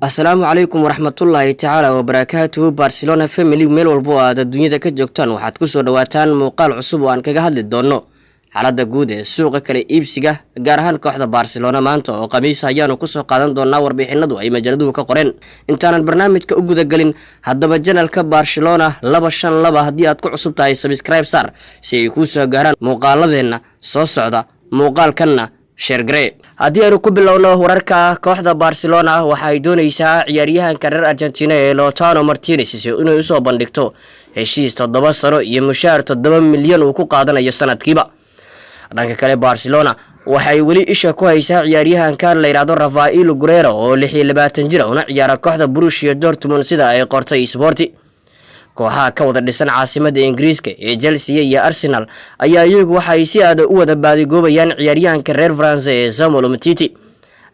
Assalaamu calaykum waraxmatullaahi tacaala wabarakaatuhu. Barcelona family meel walbo aad adduunyada ka joogtaan waxaad ku soo dhawaataan muuqaal cusub oo aan kaga hadli doono xaaladda guud ee suuqa kale iibsiga gaar ahaan kooxda Barcelona maanta oo khamiis ayaanu ku soo qaadan doonaa warbixinadu ay majalladuhu ka qoreen intaanan barnaamijka u guda galin. Haddaba channelka Barcelona 252 haddii aad ku cusub tahay subscribe sar si ay kuu soo gaaraan muuqaaladeena soo socda. Muuqaalkanna Shergre haddii aanu ku bilowno wararka kooxda Barcelona waxay doonaysaa ciyaaryahanka reer Argentina ee Lautaro Martinez inuu soo bandhigto heshiis 7 sano iyo mushaar 7 milyan uu ku qaadanayo sanadkiiba. dhanka kale Barcelona waxay wali isha ku haysaa ciyaaryahanka la yiraahdo Rafael Guerreiro oo 26 jir ah una ciyaara kooxda Borussia Dortmund sida ay qortay Sport. kooxaha ka wada dhisan caasimadda Ingiriiska ee Chelsea iyo Arsenal ayaa iyagu waxay si aad u wada baadigoobayaan ciyaaryahanka reer France ee Samuel Umtiti.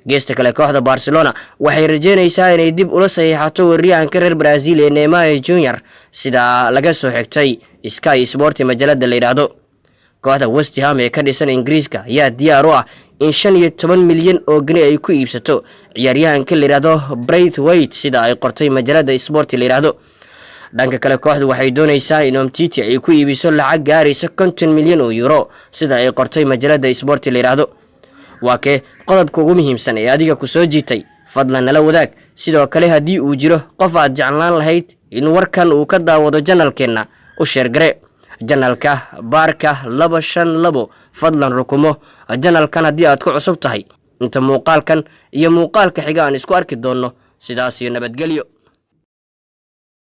geesta kale kooxda Barcelona waxay rajeynaysaa inay dib ula saxiixato weeraryahanka reer Brazil ee Neymar Jr. sida laga soo xigtay Sky Sport majalada la yiraahdo. kooxda West Ham ee ka dhisan Ingiriiska ayaa diyaar u ah in 15 milyan oo gani ay ku iibsato ciyaaryahanka la yiraahdo Braithwaite sida ay qortay majalada Sport la yiraahdo. dhanka kale kooxdu waxay doonaysaa in Umtiti ay ku iibiso lacag gaaraysa 50 milyan oo euro sida ay qortay majalada Sport la yiraahdo. waa kee qodobka ugu muhiimsan ee adiga ku soo jiitay fadlan nala wadaag. sidoo kale haddii uu jiro qof aad jeclaan lahayd in warkan uu ka daawado channelkeena u sheergare channelka Barka 252 fadlan rukumo channelkan haddii aad ku cusub tahay. inta muuqaalkan iyo muuqaalka xiga aan isku arki doono sidaas iyo nabadgelyo.